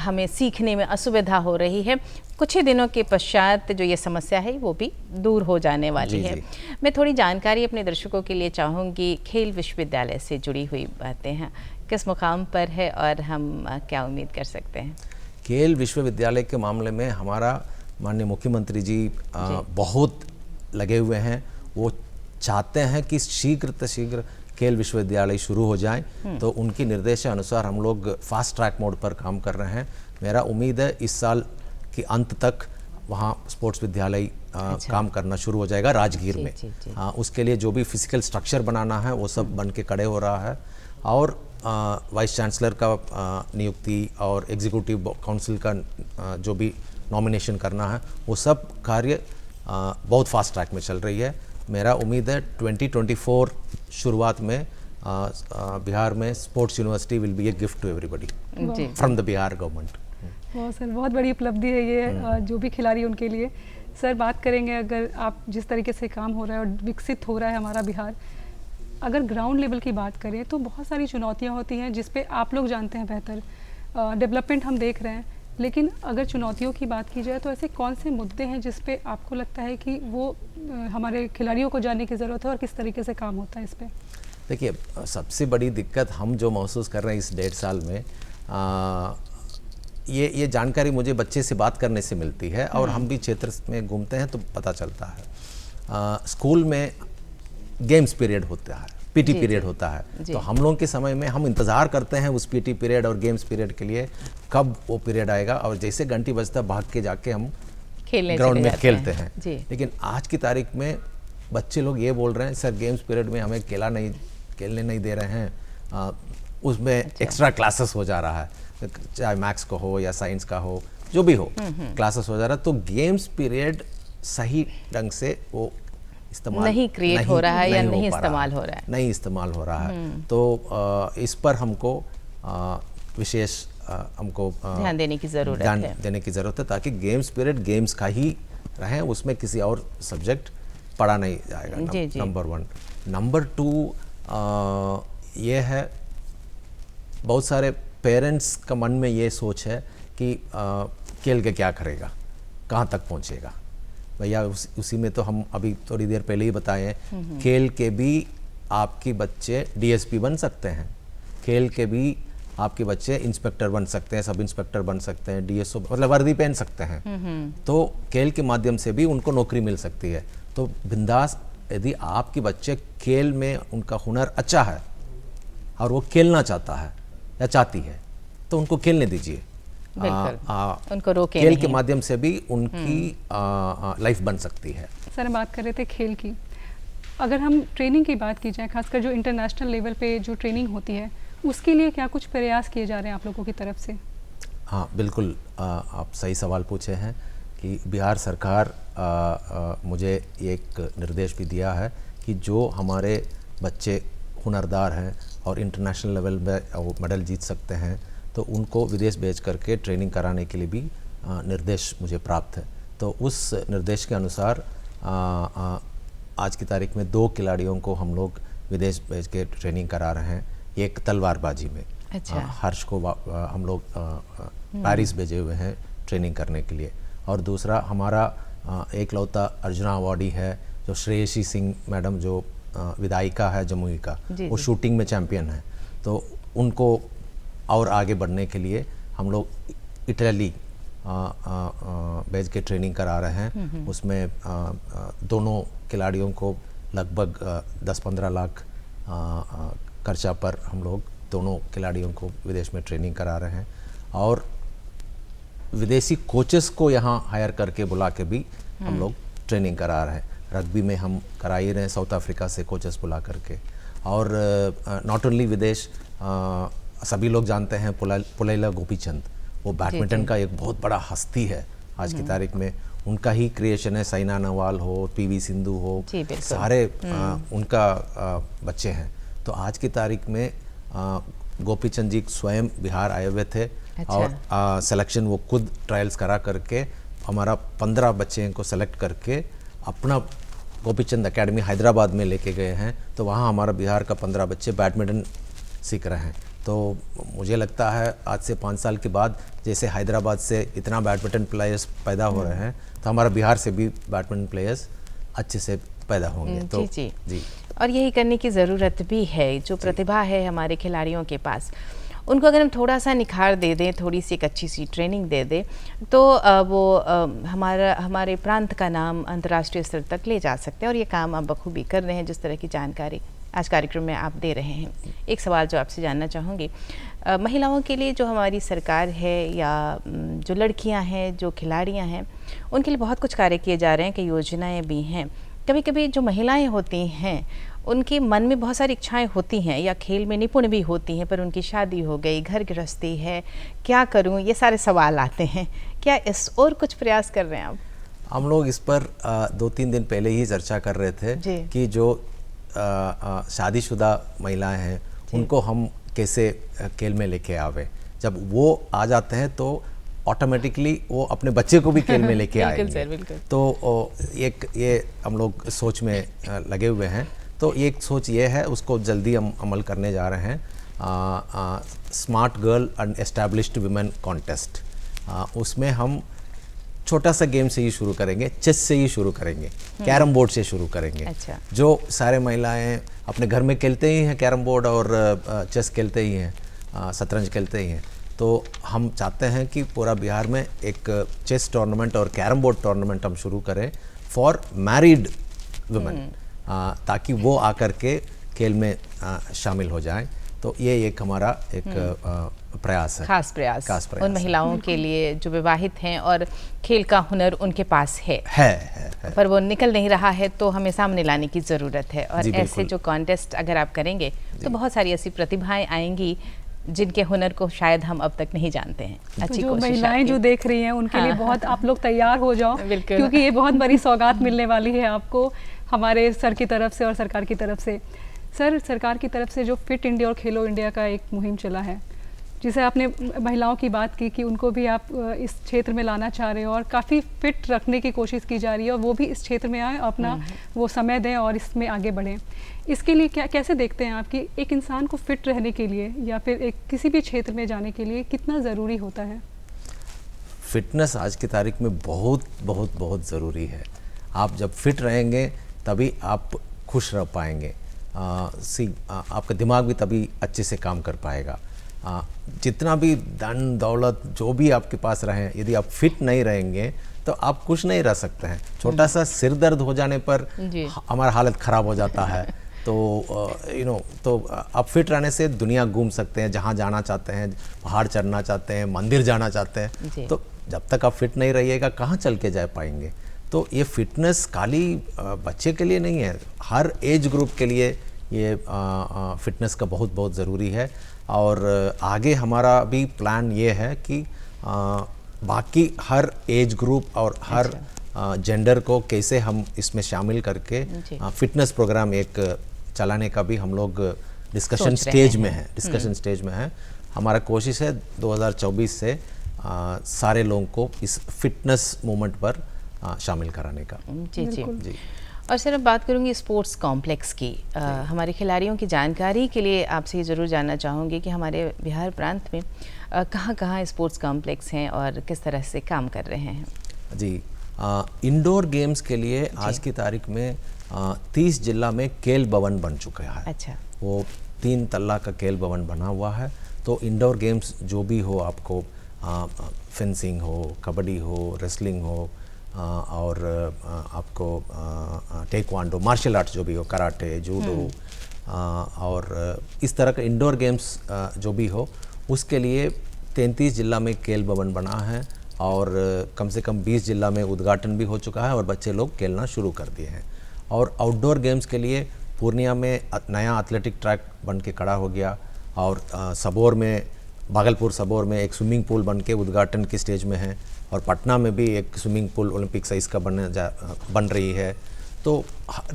हमें सीखने में असुविधा हो रही है, कुछ ही दिनों के पश्चात जो ये समस्या है वो भी दूर हो जाने वाली है। मैं थोड़ी जानकारी अपने दर्शकों के लिए चाहूँगी, खेल विश्वविद्यालय से जुड़ी हुई बातें हैं, किस मुकाम पर है और हम क्या उम्मीद कर सकते हैं? खेल विश्वविद्यालय के मामले में हमारा माननीय मुख्यमंत्री जी बहुत लगे हुए हैं। वो चाहते हैं कि शीघ्र से शीघ्र खेल विश्वविद्यालय शुरू हो जाए, तो उनकी निर्देशानुसार हम लोग फास्ट ट्रैक मोड पर काम कर रहे हैं। मेरा उम्मीद है इस साल के अंत तक वहाँ स्पोर्ट्स विद्यालय काम करना शुरू हो जाएगा राजगीर में। हाँ, उसके लिए जो भी फिजिकल स्ट्रक्चर बनाना है वो सब बन के खड़े हो रहा है, और वाइस चांसलर का नियुक्ति और एग्जीक्यूटिव काउंसिल का जो भी नॉमिनेशन करना है वो सब कार्य बहुत फास्ट ट्रैक में चल रही है। मेरा उम्मीद है 2024 शुरुआत में बिहार में sports university will be a gift to everybody from the Bihar government. बहुत सर, बहुत बड़ी उपलब्धि है ये जो भी खिलाड़ी उनके लिए। सर बात करेंगे, अगर आप जिस तरीके से काम हो रहा है और विकसित हो रहा है हमारा बिहार, अगर ग्राउंड लेवल की बात करें तो बहुत सारी चुनौतियां होती हैं जिस पे आप लोग जानते हैं बेहतर। डेवलपमेंट हम देख रहे हैं, लेकिन अगर चुनौतियों की बात की जाए तो ऐसे कौन से मुद्दे हैं जिस पे आपको लगता है कि वो हमारे खिलाड़ियों को जानने की ज़रूरत है और किस तरीके से काम होता है इस पे? देखिए, सबसे बड़ी दिक्कत हम जो महसूस कर रहे हैं इस 1.5 साल में, ये जानकारी मुझे बच्चे से बात करने से मिलती है, और हम भी क्षेत्र में घूमते हैं तो पता चलता है। स्कूल में गेम्स पीरियड होता है, पीटी पीरियड होता है, तो हम लोगों के समय में हम इंतज़ार करते हैं उस पीटी पीरियड और गेम्स पीरियड के लिए, कब वो पीरियड आएगा, और जैसे घंटी बजता भाग के जाके हम ग्राउंड में खेलते हैं। लेकिन आज की तारीख में बच्चे लोग ये बोल रहे हैं, सर गेम्स पीरियड में हमें खेलने नहीं दे रहे हैं, उसमें एक्स्ट्रा क्लासेस हो जा रहा है, चाहे मैथ्स का हो या साइंस का हो, जो भी हो क्लासेस हो जा रहा है। तो गेम्स पीरियड सही ढंग से वो इस्तेमाल नहीं क्रिएट हो रहा है या नहीं इस्तेमाल हो रहा है, नहीं इस्तेमाल हो रहा है। तो इस पर हमको विशेष हमको ध्यान देने की ज़रूरत है, ताकि गेम्स पीरियड गेम्स का ही रहे, उसमें किसी और सब्जेक्ट पढ़ा नहीं जाएगा। नंबर 1। नंबर 2 ये है, बहुत सारे पेरेंट्स का मन में ये सोच है कि खेल के क्या करेगा, कहाँ तक पहुँचेगा। भैया उसी में तो हम अभी थोड़ी देर पहले ही बताए हैं, खेल के भी आपके बच्चे डीएसपी बन सकते हैं, खेल के भी आपके बच्चे इंस्पेक्टर बन सकते हैं, सब इंस्पेक्टर बन सकते हैं, डीएसओ मतलब वर्दी पहन सकते हैं। तो खेल के माध्यम से भी उनको नौकरी मिल सकती है। तो बिंदास, यदि आपके बच्चे खेल में उनका हुनर अच्छा है और वो खेलना चाहता है या चाहती है, तो उनको खेलने दीजिए, उनको रोके खेल के माध्यम से भी उनकी लाइफ बन सकती है। सर हम बात कर रहे थे खेल की, अगर हम ट्रेनिंग की बात की जाए, खासकर जो इंटरनेशनल लेवल पे जो ट्रेनिंग होती है, उसके लिए क्या कुछ प्रयास किए जा रहे हैं आप लोगों की तरफ से? हाँ बिल्कुल, आप सही सवाल पूछे हैं कि बिहार सरकार मुझे एक निर्देश भी दिया है कि जो हमारे बच्चे हुनरदार हैं और इंटरनेशनल लेवल में मेडल जीत सकते हैं, तो उनको विदेश भेज करके ट्रेनिंग कराने के लिए भी निर्देश मुझे प्राप्त है। तो उस निर्देश के अनुसार आज की तारीख में 2 खिलाड़ियों को हम लोग विदेश भेज के ट्रेनिंग करा रहे हैं। एक तलवारबाजी में हर्ष को हम लोग पेरिस भेजे हुए हैं ट्रेनिंग करने के लिए, और दूसरा हमारा एकलौता अर्जुना अवार्डी है जो श्रेयसी सिंह मैडम, जो विधायिका है जमुई का, वो शूटिंग में चैम्पियन है। तो उनको और आगे बढ़ने के लिए हम लोग इटली भेज के ट्रेनिंग करा रहे हैं। उसमें दोनों खिलाड़ियों को लगभग 10-15 लाख खर्चा पर हम लोग दोनों खिलाड़ियों को विदेश में ट्रेनिंग करा रहे हैं, और विदेशी कोचेस को यहाँ हायर करके बुला के भी हम लोग ट्रेनिंग करा रहे हैं। रग्बी में हम करा ही रहे हैं साउथ अफ्रीका से कोचेस बुला करके, और नॉट ओनली विदेश, सभी लोग जानते हैं पुलैला गोपीचंद, वो बैडमिंटन का एक बहुत बड़ा हस्ती है आज की तारीख में, उनका ही क्रिएशन है। साइना नेहवाल हो, पीवी सिंधु हो, सारे उनका बच्चे हैं। तो आज की तारीख में गोपीचंद जी स्वयं बिहार आए हुए थे, और सिलेक्शन वो खुद ट्रायल्स करा करके हमारा 15 बच्चे को सेलेक्ट करके अपना गोपीचंद एकेडमी हैदराबाद में लेके गए हैं, तो वहाँ हमारा बिहार का 15 बच्चे बैडमिंटन सीख रहे हैं। तो मुझे लगता है आज से 5 साल के बाद जैसे हैदराबाद से इतना बैडमिंटन प्लेयर्स पैदा हो रहे हैं, तो हमारा बिहार से भी बैडमिंटन प्लेयर्स अच्छे से पैदा होंगे। तो जी और यही करने की ज़रूरत भी है। जो प्रतिभा है हमारे खिलाड़ियों के पास, उनको अगर हम थोड़ा सा निखार दे दें, थोड़ी सी एक अच्छी सी ट्रेनिंग दे दें, तो वो हमारे प्रांत का नाम अंतर्राष्ट्रीय स्तर तक ले जा सकते हैं। और ये काम आप बखूबी कर रहे हैं, जिस तरह की जानकारी आज कार्यक्रम में आप दे रहे हैं। एक सवाल जो आपसे जानना चाहूँगी, महिलाओं के लिए जो हमारी सरकार है या जो लड़कियां हैं, जो खिलाड़ियां हैं, उनके लिए बहुत कुछ कार्य किए जा रहे हैं, कई योजनाएं भी हैं। कभी कभी जो महिलाएं होती हैं उनके मन में बहुत सारी इच्छाएं होती हैं या खेल में निपुण भी होती हैं, पर उनकी शादी हो गई, घर गृहस्थी है, क्या करूं, ये सारे सवाल आते हैं। क्या इस और कुछ प्रयास कर रहे हैं आप? हम लोग इस पर 2-3 दिन पहले ही चर्चा कर रहे थे कि जो शादीशुदा महिलाएं हैं उनको हम कैसे खेल में लेके आवे। जब वो आ जाते हैं तो ऑटोमेटिकली वो अपने बच्चे को भी खेल में लेके आएंगे। बिल्कुल। तो ये हम लोग सोच में लगे हुए हैं। तो एक सोच ये है, उसको जल्दी हम अमल करने जा रहे हैं। Smart girl and established women contest, उसमें हम छोटा सा गेम से ही शुरू करेंगे, चेस से ही शुरू करेंगे, कैरम बोर्ड से शुरू करेंगे। अच्छा। जो सारे महिलाएं अपने घर में खेलते ही हैं कैरम बोर्ड और चेस खेलते ही हैं, शतरंज खेलते ही हैं, तो हम चाहते हैं कि पूरा बिहार में एक चेस टूर्नामेंट और कैरम बोर्ड टूर्नामेंट हम शुरू करें फॉर मैरिड वुमेन, ताकि वो आकर के खेल में शामिल हो जाएं। तो ये एक हमारा एक प्रयास है, खास प्रयास उन महिलाओं है। के लिए जो विवाहित हैं और खेल का हुनर उनके पास है। पर वो निकल नहीं रहा है, तो हमें सामने लाने की ज़रूरत है। और ऐसे जो कॉन्टेस्ट अगर आप करेंगे तो बहुत सारी ऐसी प्रतिभाएं आएंगी जिनके हुनर को शायद हम अब तक नहीं जानते हैं। अच्छी जो कोशिश महिलाएं जो देख रही हैं उनके लिए बहुत आप लोग तैयार हो जाओ, क्योंकि ये बहुत बड़ी सौगात मिलने वाली है आपको हमारे सर की तरफ से और सरकार की तरफ से। सर, सरकार की तरफ से जो फिट इंडिया और खेलो इंडिया का एक मुहिम चला है, जिसे आपने महिलाओं की बात की कि उनको भी आप इस क्षेत्र में लाना चाह रहे हो और काफ़ी फिट रखने की कोशिश की जा रही है, और वो भी इस क्षेत्र में आए, अपना वो समय दें और इसमें आगे बढ़ें। इसके लिए कैसे देखते हैं आप कि एक इंसान को फिट रहने के लिए या फिर एक किसी भी क्षेत्र में जाने के लिए कितना ज़रूरी होता है? फिटनेस आज की तारीख में बहुत बहुत बहुत ज़रूरी है। आप जब फिट रहेंगे तभी आप खुश रह पाएंगे, आपका दिमाग भी तभी अच्छे से काम कर पाएगा। जितना भी धन दौलत जो भी आपके पास रहे, यदि आप फिट नहीं रहेंगे तो आप खुश नहीं रह सकते हैं। छोटा सा सिर दर्द हो जाने पर हमारा हालत ख़राब हो जाता है। तो तो आप फिट रहने से दुनिया घूम सकते हैं, जहाँ जाना चाहते हैं, पहाड़ चढ़ना चाहते हैं, मंदिर जाना चाहते हैं। तो जब तक आप फिट नहीं रहिएगा कहाँ चल के जा पाएंगे। तो ये फिटनेस खाली बच्चे के लिए नहीं है, हर एज ग्रुप के लिए ये फिटनेस का बहुत बहुत ज़रूरी है। और आगे हमारा भी प्लान ये है कि बाकी हर एज ग्रुप और हर जेंडर को कैसे हम इसमें शामिल करके फिटनेस प्रोग्राम एक चलाने का भी हम लोग डिस्कशन स्टेज में है। हमारा कोशिश है 2024 से सारे लोगों को इस फिटनेस मूवमेंट पर शामिल कराने का। जी। और सर, अब बात करूंगी स्पोर्ट्स कॉम्प्लेक्स की। हमारे खिलाड़ियों की जानकारी के लिए आपसे ये ज़रूर जानना चाहूँगी कि हमारे बिहार प्रांत में कहाँ स्पोर्ट्स कॉम्प्लेक्स हैं और किस तरह से काम कर रहे हैं? जी, इंडोर गेम्स के लिए आज की तारीख में 30 जिला में खेल भवन बन चुका है। अच्छा। वो 3 तल्ला का खेल भवन बना हुआ है। तो इंडोर गेम्स जो भी हो, आपको फेंसिंग हो, कबड्डी हो, रेसलिंग हो, और आपको टेक्वांडो, मार्शल आर्ट्स जो भी हो, कराटे, जूडो, और इस तरह का इंडोर गेम्स जो भी हो, उसके लिए 33 जिला में खेल भवन बना है और कम से कम 20 जिला में उद्घाटन भी हो चुका है और बच्चे लोग खेलना शुरू कर दिए हैं। और आउटडोर गेम्स के लिए पूर्णिया में नया एथलेटिक ट्रैक बन के खड़ा हो गया, और सबौर में, भागलपुर सबौर में एक स्विमिंग पूल बन के उद्घाटन की स्टेज में है, और पटना में भी एक स्विमिंग पूल ओलंपिक साइज़ का बन रही है। तो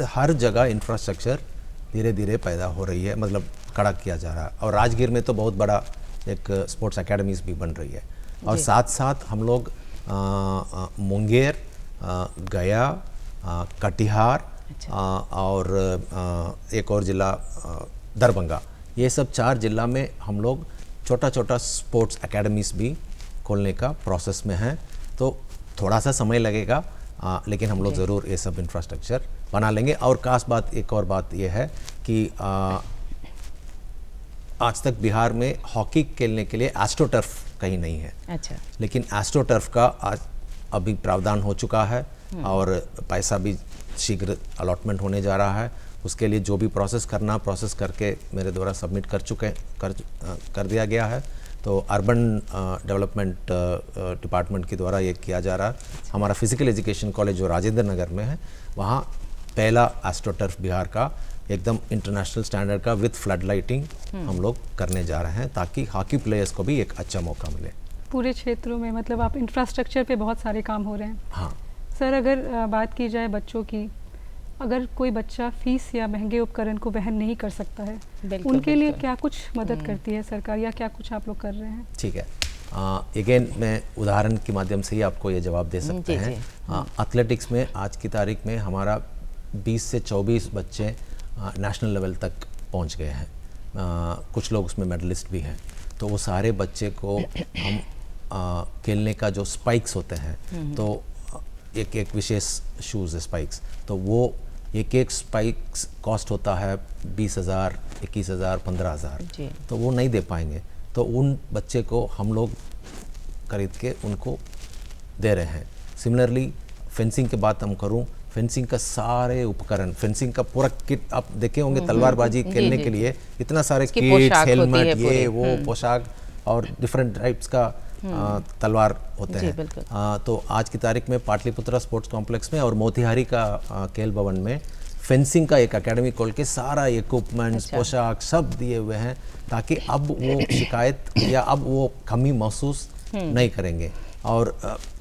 हर जगह इंफ्रास्ट्रक्चर धीरे धीरे पैदा हो रही है, मतलब खड़ा किया जा रहा है। और राजगीर में तो बहुत बड़ा एक स्पोर्ट्स एकेडमीज भी बन रही है। और साथ साथ हम लोग मुंगेर, गया, कटिहार और एक और ज़िला दरभंगा। ये सब 4 जिला में हम लोग छोटा छोटा स्पोर्ट्स एकेडमीज़ भी खोलने का प्रोसेस में हैं। तो थोड़ा सा समय लगेगा, लेकिन हम लोग ज़रूर ये सब इंफ्रास्ट्रक्चर बना लेंगे। और खास बात, एक और बात ये है कि आज तक बिहार में हॉकी खेलने के लिए एस्ट्रोटर्फ कहीं नहीं है। अच्छा। लेकिन एस्ट्रोटर्फ का आज अभी प्रावधान हो चुका है और पैसा भी शीघ्र अलॉटमेंट होने जा रहा है। उसके लिए जो भी प्रोसेस करना, प्रोसेस करके मेरे द्वारा सबमिट कर दिया गया है। तो अर्बन डेवलपमेंट डिपार्टमेंट के द्वारा ये किया जा रहा है। हमारा फिजिकल एजुकेशन कॉलेज जो राजेंद्र नगर में है, वहाँ पहला एस्ट्रोटर्फ बिहार का एकदम इंटरनेशनल स्टैंडर्ड का विद फ्लड लाइटिंग हम लोग करने जा रहे हैं, ताकि हॉकी प्लेयर्स को भी एक अच्छा मौका मिले। पूरे क्षेत्रों में मतलब आप इंफ्रास्ट्रक्चर पे बहुत सारे काम हो रहे हैं। हाँ सर, अगर बात की जाए बच्चों की, अगर कोई बच्चा फीस या महंगे उपकरण को वहन नहीं कर सकता है, उनके लिए क्या कुछ मदद करती है सरकार, या क्या कुछ आप लोग कर रहे हैं? ठीक है, अगेन मैं उदाहरण के माध्यम से ही आपको ये जवाब दे सकते हैं। एथलेटिक्स में आज की तारीख में हमारा 20 से 24 बच्चे नेशनल लेवल तक पहुंच गए हैं। कुछ लोग उसमें मेडलिस्ट भी हैं। तो वो सारे बच्चे को हम खेलने का जो स्पाइक्स होते हैं, तो एक विशेष शूज़ स्पाइक्स, तो वो एक स्पाइक्स कॉस्ट होता है 20,000, 21,000, 15,000। तो वो नहीं दे पाएंगे, तो उन बच्चे को हम लोग खरीद के उनको दे रहे हैं। सिमिलरली फेंसिंग की बात हम करूं, फेंसिंग का सारे उपकरण, फेंसिंग का पूरा किट आप देखे होंगे, तलवारबाजी खेलने के लिए इतना सारे किट्स, हेलमेट, ये वो पोशाक और डिफरेंट टाइप्स का तलवार होते हैं। तो आज की तारीख में पाटलिपुत्रा स्पोर्ट्स कॉम्प्लेक्स में और मोतिहारी का खेल भवन में फेंसिंग का एक एकेडमी खोल के सारा इक्विपमेंट्स, पोशाक सब दिए हुए हैं, ताकि अब वो शिकायत या अब वो कमी महसूस नहीं करेंगे। और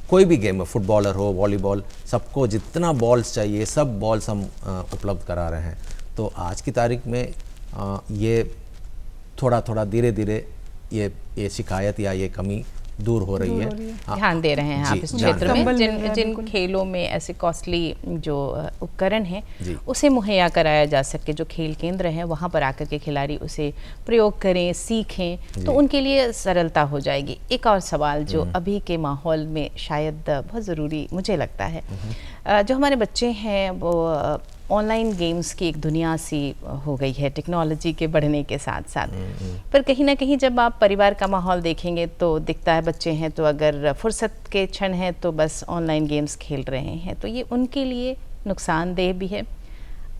कोई भी गेम है, फुटबॉलर हो, वॉलीबॉल, सबको जितना बॉल्स चाहिए सब बॉल्स हम उपलब्ध करा रहे हैं। तो आज की तारीख में ये थोड़ा थोड़ा धीरे धीरे ये शिकायत या ये कमी दूर हो रही है। ध्यान दे रहे हैं आप इस क्षेत्र में। जिन खेलों में ऐसे कॉस्टली जो उपकरण हैं उसे मुहैया कराया जा सके, जो खेल केंद्र हैं वहाँ पर आकर के खिलाड़ी उसे प्रयोग करें, सीखें, तो उनके लिए सरलता हो जाएगी। एक और सवाल जो अभी के माहौल में शायद बहुत ज़रूरी मुझे लगता है, जो हमारे बच्चे हैं वो ऑनलाइन गेम्स की एक दुनिया सी हो गई है टेक्नोलॉजी के बढ़ने के साथ साथ। पर कहीं ना कहीं जब आप परिवार का माहौल देखेंगे तो दिखता है बच्चे हैं तो अगर फुर्सत के क्षण हैं तो बस ऑनलाइन गेम्स खेल रहे हैं, तो ये उनके लिए नुकसानदेह भी है।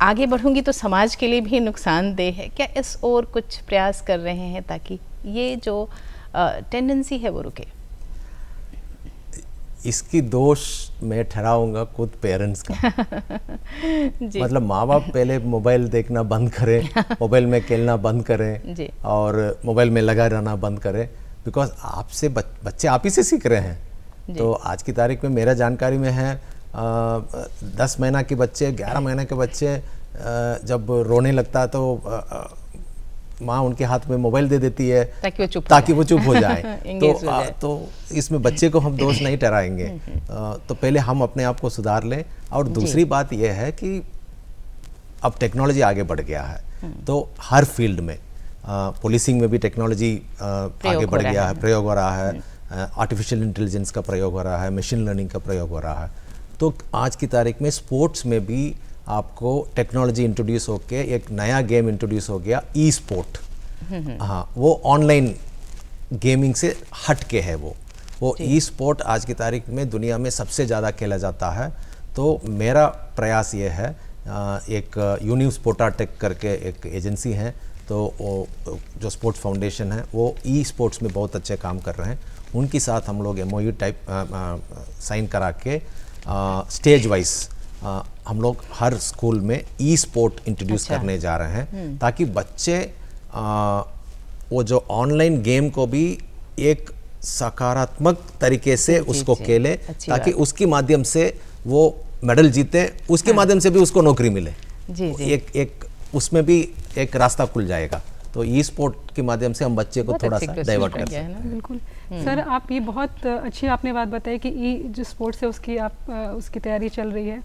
आगे बढ़ूंगी तो समाज के लिए भी नुकसानदेह है। क्या इस ओर कुछ प्रयास कर रहे हैं ताकि ये जो टेंडेंसी है वो रुके? इसकी दोष मैं ठहराऊंगा खुद पेरेंट्स का। मतलब माँ बाप पहले मोबाइल देखना बंद करें, मोबाइल में खेलना बंद करें और मोबाइल में लगा रहना बंद करें, बिकॉज आपसे बच्चे आप ही से सीख रहे हैं। तो आज की तारीख में मेरा जानकारी में है 10 महीना के बच्चे, 11 महीने के बच्चे जब रोने लगता तो माँ उनके हाथ में मोबाइल दे देती है ताकि वो चुप हो जाए। तो इसमें बच्चे को हम दोष नहीं ठहराएंगे। तो पहले हम अपने आप को सुधार लें। और दूसरी बात यह है कि अब टेक्नोलॉजी आगे बढ़ गया है, तो हर फील्ड में पुलिसिंग में भी टेक्नोलॉजी आगे बढ़ गया है, प्रयोग हो रहा है, आर्टिफिशियल इंटेलिजेंस का प्रयोग हो रहा है, मशीन लर्निंग का प्रयोग हो रहा है। तो आज की तारीख में स्पोर्ट्स में भी आपको टेक्नोलॉजी इंट्रोड्यूस होके एक नया गेम इंट्रोड्यूस हो गया, ई स्पोर्ट। हाँ, वो ऑनलाइन गेमिंग से हट के है। वो ई स्पोर्ट आज की तारीख में दुनिया में सबसे ज़्यादा खेला जाता है। तो मेरा प्रयास ये है, एक यूनिव स्पोर्टाटेक करके एक एजेंसी है, तो वो जो स्पोर्ट्स फाउंडेशन है वो ई स्पोर्ट्स में बहुत अच्छे काम कर रहे हैं। उनके साथ हम लोग MOU टाइप साइन करा के स्टेज वाइज हम लोग हर स्कूल में ई स्पोर्ट इंट्रोड्यूस करने जा रहे हैं, ताकि बच्चे वो जो ऑनलाइन गेम को भी एक सकारात्मक तरीके से उसको खेले, ताकि उसके माध्यम से वो मेडल जीते, उसके माध्यम से भी उसको नौकरी मिले। एक उसमें भी एक रास्ता खुल जाएगा। तो ई स्पोर्ट के माध्यम से हम बच्चे को थोड़ा सा डाइवर्ट कर सकते हैं। बिल्कुल सर, आप ये बहुत अच्छी आपने बात बताई कि ई जो स्पोर्ट्स है उसकी आप उसकी तैयारी चल रही है।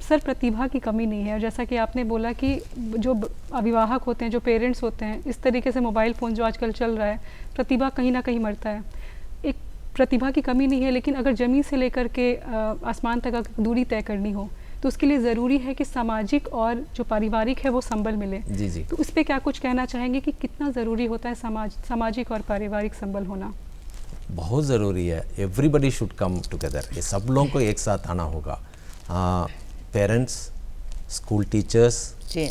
सर प्रतिभा की कमी नहीं है, और जैसा कि आपने बोला कि जो अभिभावक होते हैं, जो पेरेंट्स होते हैं, इस तरीके से मोबाइल फ़ोन जो आजकल चल रहा है, प्रतिभा कहीं ना कहीं मरता है। एक प्रतिभा की कमी नहीं है, लेकिन अगर ज़मीन से लेकर के आसमान तक अगर दूरी तय करनी हो तो उसके लिए ज़रूरी है कि सामाजिक और जो पारिवारिक है वो संबल मिले। जी जी। तो उस पर क्या कुछ कहना चाहेंगे कि कितना ज़रूरी होता है सामाजिक और पारिवारिक संबल होना? बहुत ज़रूरी है। एवरीबडी शुड कम टुगेदर, ये सब लोगों को एक साथ आना होगा। पेरेंट्स, स्कूल टीचर्स, जी,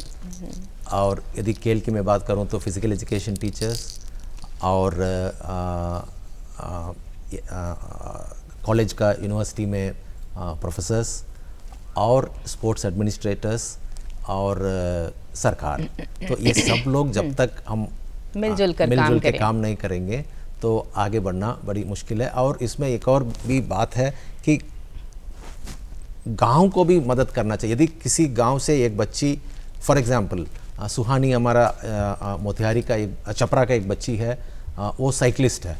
और यदि खेल की मैं बात करूं तो फिज़िकल एजुकेशन टीचर्स, और कॉलेज का यूनिवर्सिटी में प्रोफेसर्स, और स्पोर्ट्स एडमिनिस्ट्रेटर्स, और सरकार। तो ये सब लोग जब तक हम मिलजुल के काम नहीं करेंगे तो आगे बढ़ना बड़ी मुश्किल है। और इसमें एक और भी बात है कि गांव को भी मदद करना चाहिए। यदि किसी गांव से एक बच्ची, फॉर एग्जांपल सुहानी हमारा मोतिहारी का एक, चपरा का एक बच्ची है, वो साइकिलिस्ट है,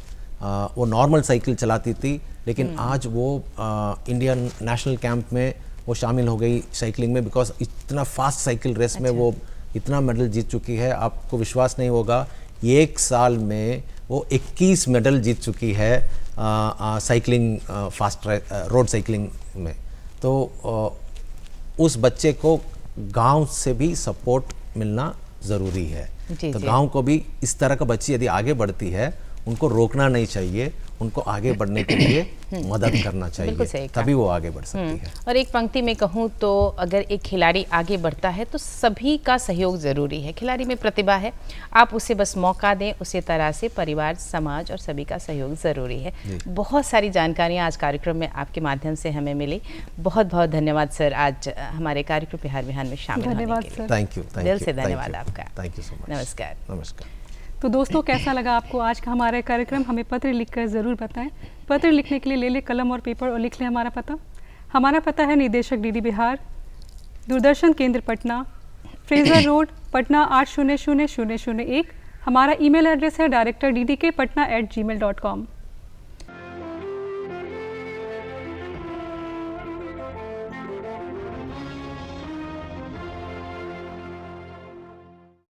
वो नॉर्मल साइकिल चलाती थी, लेकिन आज वो इंडियन नेशनल कैंप में वो शामिल हो गई साइकिलिंग में, बिकॉज इतना फास्ट साइकिल रेस में वो इतना मेडल जीत चुकी है, आपको विश्वास नहीं होगा, 1 साल में वो 21 मेडल जीत चुकी है साइकिलिंग, फास्ट रोड साइकिलिंग में। तो उस बच्चे को गांव से भी सपोर्ट मिलना ज़रूरी है। तो गांव को भी इस तरह का बच्ची यदि आगे बढ़ती है, उनको रोकना नहीं चाहिए, उनको आगे बढ़ने के लिए मदद करना चाहिए, तभी वो आगे बढ़ सकती है। और एक पंक्ति में कहूँ तो अगर एक खिलाड़ी आगे बढ़ता है तो सभी का सहयोग ज़रूरी है। खिलाड़ी में प्रतिभा है, आप उसे बस मौका दें, उसी तरह से परिवार, समाज और सभी का सहयोग ज़रूरी है। बहुत सारी जानकारियाँ आज कार्यक्रम में आपके माध्यम से हमें मिली। बहुत बहुत धन्यवाद सर, आज हमारे कार्यक्रम बिहार बिहान में शामिल होने के लिए। थैंक यू, दिल से धन्यवाद आपका। Thank you so much. नमस्कार। नमस्कार। तो दोस्तों, कैसा लगा आपको आज का हमारा कार्यक्रम? हमें पत्र लिखकर ज़रूर बताएं। पत्र लिखने के लिए ले कलम और पेपर और लिख लें हमारा पता। हमारा पता है निदेशक डीडी बिहार, दूरदर्शन केंद्र पटना, फ्रेजर रोड, पटना 800001। हमारा ईमेल एड्रेस है director.ddkpatna@gmail.com।